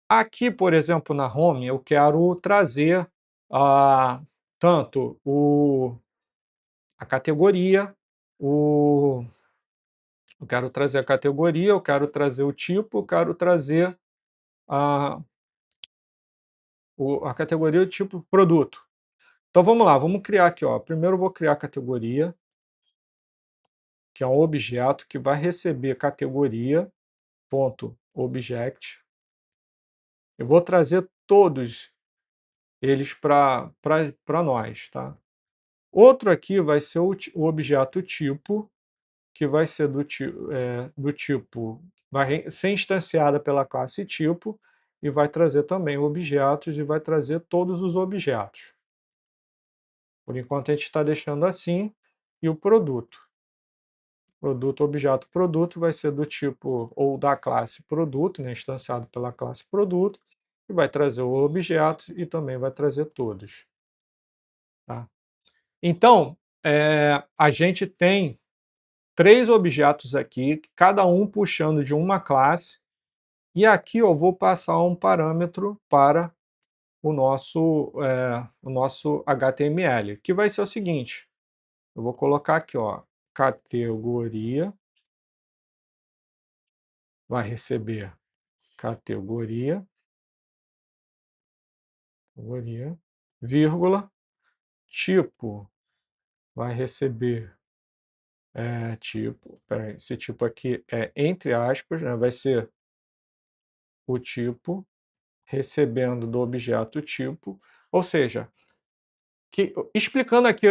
Aqui, por exemplo, na Home, eu quero trazer tanto a categoria, eu quero trazer a categoria, eu quero trazer o tipo, eu quero trazer a, a categoria e o tipo produto. Então vamos lá, vamos criar aqui, ó. Primeiro eu vou criar a categoria. que é um objeto que vai receber categoria ponto object. Eu vou trazer todos eles para nós, tá? Outro aqui vai ser o objeto tipo, que vai ser do tipo, vai ser instanciada pela classe tipo, e vai trazer também objetos e vai trazer todos os objetos. Por enquanto a gente está deixando assim. E o produto. Produto, objeto, produto vai ser do tipo ou da classe produto, né, instanciado pela classe produto, e vai trazer o objeto e também vai trazer todos. Tá? Então, a gente tem 3 objetos aqui, cada um puxando de uma classe, e aqui eu vou passar um parâmetro para o nosso HTML, que vai ser o seguinte, eu vou colocar aqui, ó, categoria, vai receber categoria, vírgula, tipo, vai receber tipo, peraí, esse tipo aqui é entre aspas, né, vai ser o tipo, recebendo do objeto tipo, ou seja, explicando aqui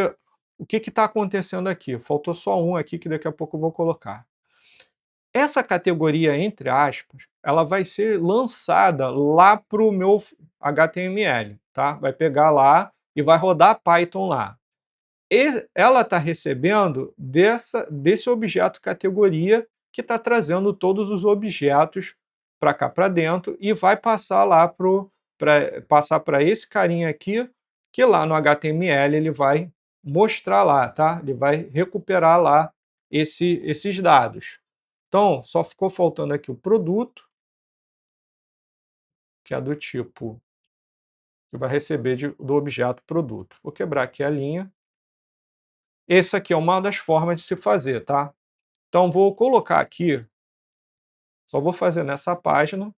o que está acontecendo aqui, faltou só um aqui que daqui a pouco eu vou colocar. Essa categoria, entre aspas, ela vai ser lançada lá para o meu HTML, tá? Vai pegar lá e vai rodar Python lá. Ela está recebendo desse objeto categoria que está trazendo todos os objetos para cá para dentro e vai passar lá para esse carinha aqui, que lá no HTML ele vai mostrar lá, tá? Ele vai recuperar lá esses dados. Então, só ficou faltando aqui o produto, que é do tipo que vai receber do objeto produto. Vou quebrar aqui a linha. Essa aqui é uma das formas de se fazer, tá? Então, vou colocar aqui, só vou fazer nessa página,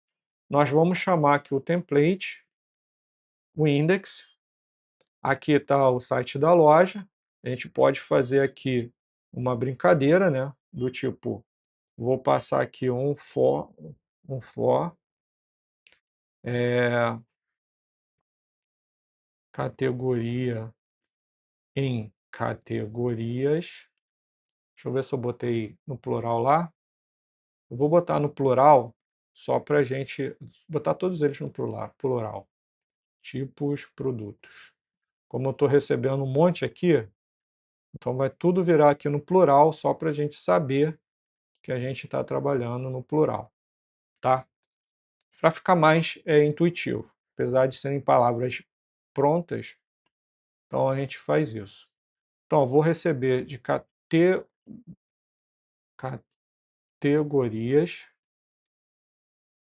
nós vamos chamar aqui o template, o index, aqui está o site da loja, a gente pode fazer aqui uma brincadeira, né? Do tipo, vou passar aqui um for categoria em categorias. Deixa eu ver se eu botei no plural lá. Eu vou botar no plural só para a gente botar todos eles no plural. Tipos, produtos. Como eu estou recebendo um monte aqui, então vai tudo virar aqui no plural só para a gente saber que a gente está trabalhando no plural. Tá? Para ficar mais intuitivo. Apesar de serem palavras prontas, então a gente faz isso. Então, eu vou receber de categorias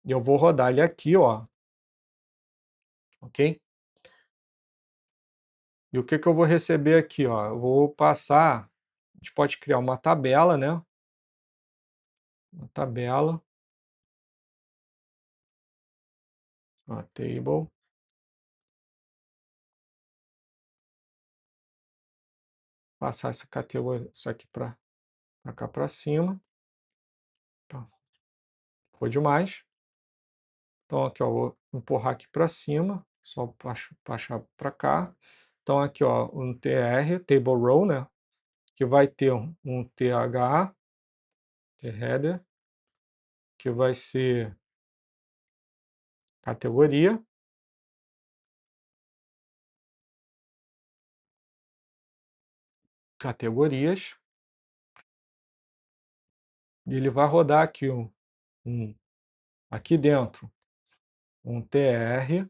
e eu vou rodar ele aqui, ó, ok? E o que eu vou receber aqui, ó? Eu vou passar, a gente pode criar uma tabela, né? Uma tabela, uma table, passar essa categoria, isso aqui para cá para cima. Tá. Foi demais. Então aqui, ó, vou empurrar aqui para cima, só baixar para cá. Então aqui, ó, um tr, table row, né? Que vai ter um th, header, que vai ser categoria. Categorias. E ele vai rodar aqui aqui dentro um tr,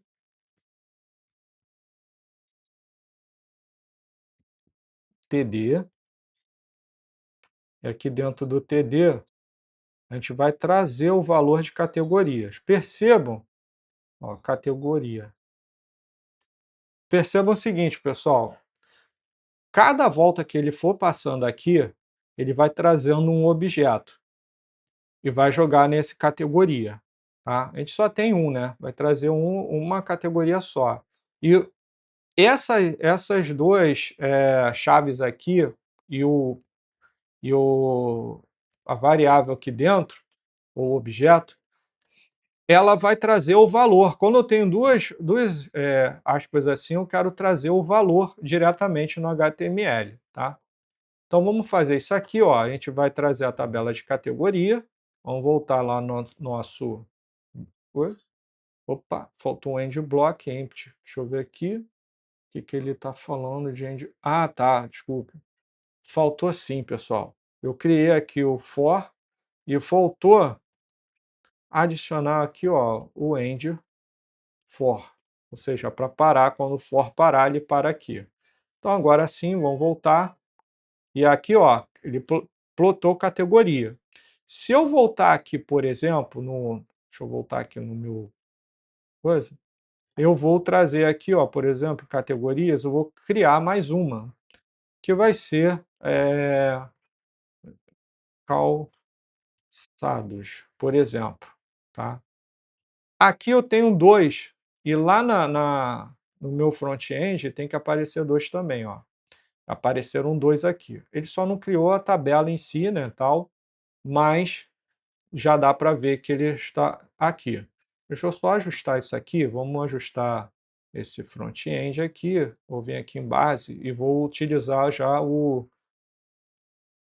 td. E aqui dentro do td, a gente vai trazer o valor de categorias. Percebam, ó, categoria. Percebam o seguinte, pessoal. Cada volta que ele for passando aqui, ele vai trazendo um objeto e vai jogar nesse categoria. Tá? A gente só tem um, né? Vai trazer uma categoria só. E essas duas chaves aqui e e a variável aqui dentro, ou objeto, ela vai trazer o valor. Quando eu tenho duas aspas assim, eu quero trazer o valor diretamente no HTML, tá? Então vamos fazer isso aqui, ó. A gente vai trazer a tabela de categoria. Vamos voltar lá no nosso... Opa, faltou um end block empty. Deixa eu ver aqui o que ele está falando de end... Ah, tá, desculpa. Faltou sim, pessoal. Eu criei aqui o for e faltou adicionar aqui, ó, o end for. Ou seja, para parar, quando o for parar, ele para aqui. Então agora sim, vamos voltar. E aqui, ó, ele plotou categoria. Se eu voltar aqui, por exemplo, deixa eu voltar aqui no meu coisa, eu vou trazer aqui, ó, por exemplo, categorias, eu vou criar mais uma, que vai ser calçados, por exemplo, tá? Aqui eu tenho dois, e lá no meu front-end tem que aparecer dois também, ó. Apareceram dois aqui. Ele só não criou a tabela em si, né, tal, mas já dá para ver que ele está aqui. Deixa eu só ajustar isso aqui, vamos ajustar esse front-end aqui, vou vir aqui em base e vou utilizar já o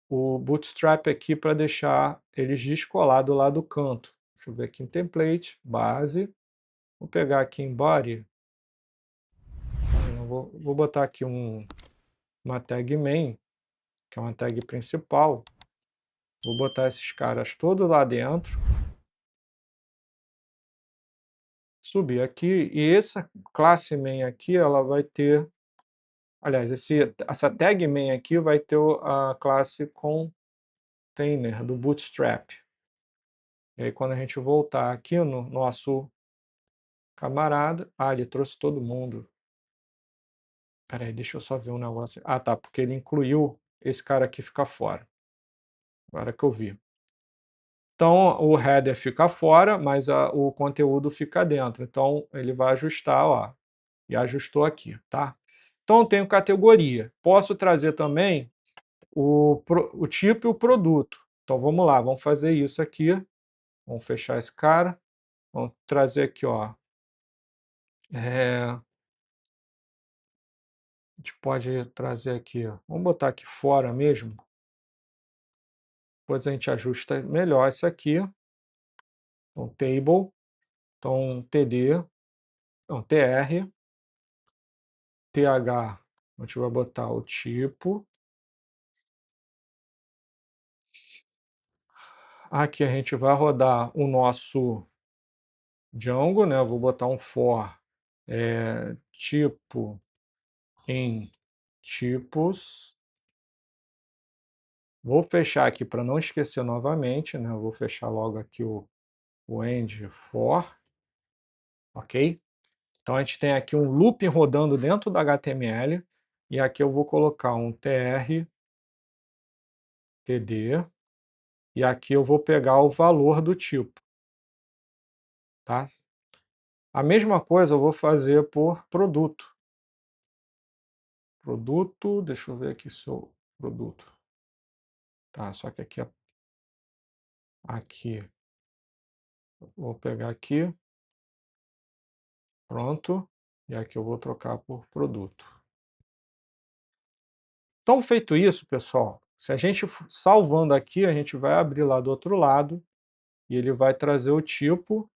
Bootstrap aqui para deixar eles descolados lá do canto. Deixa eu ver aqui em template, base, vou pegar aqui em body, vou botar aqui uma tag main, que é uma tag principal, vou botar esses caras todos lá dentro, subir aqui, e essa classe main aqui, ela vai ter, aliás, essa tag main aqui vai ter a classe container do Bootstrap. E aí quando a gente voltar aqui no nosso camarada, ele trouxe todo mundo. Espera aí, deixa eu só ver um negócio. Ah, tá, porque ele incluiu esse cara aqui ficar fora. Agora que eu vi. Então, o header fica fora, mas o conteúdo fica dentro. Então, ele vai ajustar, ó, e ajustou aqui, tá? Então, eu tenho categoria. Posso trazer também o tipo e o produto. Então, vamos lá, vamos fazer isso aqui. Vamos fechar esse cara. Vamos trazer aqui, ó. A gente pode trazer aqui, ó. Vamos botar aqui fora mesmo. Depois a gente ajusta melhor isso aqui. Então, table. Então, td. Então, tr. th. A gente vai botar o tipo. Aqui a gente vai rodar o nosso Django, né? Eu vou botar um for tipo em tipos. Vou fechar aqui para não esquecer novamente, né? Eu vou fechar logo aqui o end for, ok? Então a gente tem aqui um loop rodando dentro do HTML e aqui eu vou colocar um tr, td, e aqui eu vou pegar o valor do tipo, tá? A mesma coisa eu vou fazer por produto. Produto, deixa eu ver aqui se o produto. Tá, só que aqui, vou pegar aqui, pronto, e aqui eu vou trocar por produto. Então, feito isso, pessoal, se a gente salvando aqui, a gente vai abrir lá do outro lado, e ele vai trazer o tipo,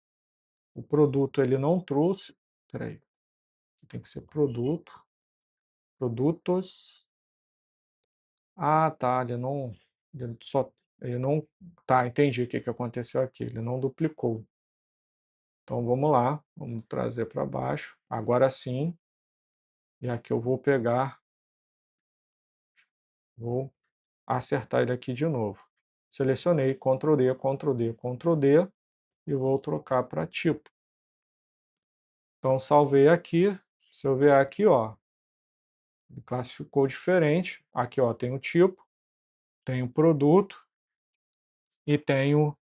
o produto ele não trouxe, peraí, tem que ser produto, produtos, tá, ele não, tá, entendi o que aconteceu aqui, ele não duplicou. Então vamos lá, vamos trazer para baixo, agora sim, e aqui eu vou pegar, vou acertar ele aqui de novo. Selecionei, Ctrl D, Ctrl D, Ctrl D, e vou trocar para tipo. Então salvei aqui, se eu ver aqui, ó, ele classificou diferente, aqui ó, tem o tipo, tem o produto, e tenho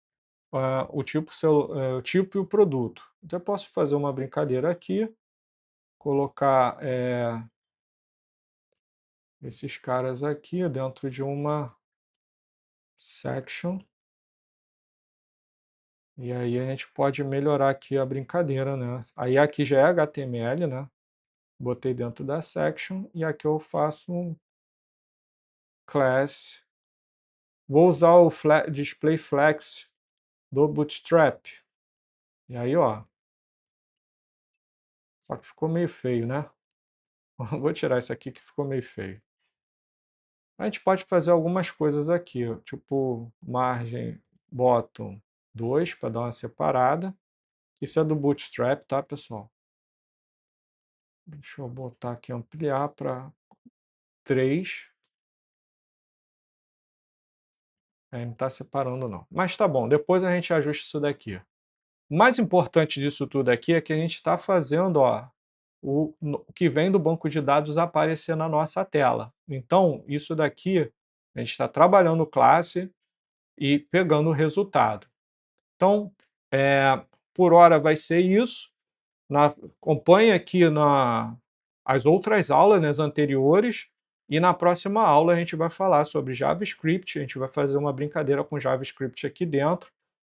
o tipo e o produto. Então eu posso fazer uma brincadeira aqui, colocar esses caras aqui dentro de uma section. E aí a gente pode melhorar aqui a brincadeira, né? Aí aqui já é HTML, né? Botei dentro da section e aqui eu faço um class. Vou usar o display flex do Bootstrap. E aí, ó. Só que ficou meio feio, né? Vou tirar isso aqui que ficou meio feio. A gente pode fazer algumas coisas aqui, ó, tipo margem bottom 2 para dar uma separada. Isso é do Bootstrap, tá, pessoal? Deixa eu botar aqui, ampliar para 3. Aí não está separando não. Mas tá bom, depois a gente ajusta isso daqui. O mais importante disso tudo aqui é que a gente está fazendo, ó, o que vem do banco de dados aparecer na nossa tela. Então, isso daqui, a gente está trabalhando classe e pegando o resultado. Então, por hora vai ser isso. Acompanhe aqui as outras aulas, né, as anteriores, e na próxima aula a gente vai falar sobre JavaScript, a gente vai fazer uma brincadeira com JavaScript aqui dentro,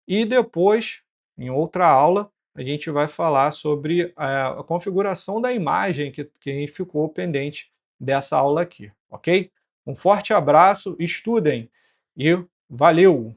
e depois, em outra aula, a gente vai falar sobre a configuração da imagem que ficou pendente dessa aula aqui, ok? Um forte abraço, estudem e valeu!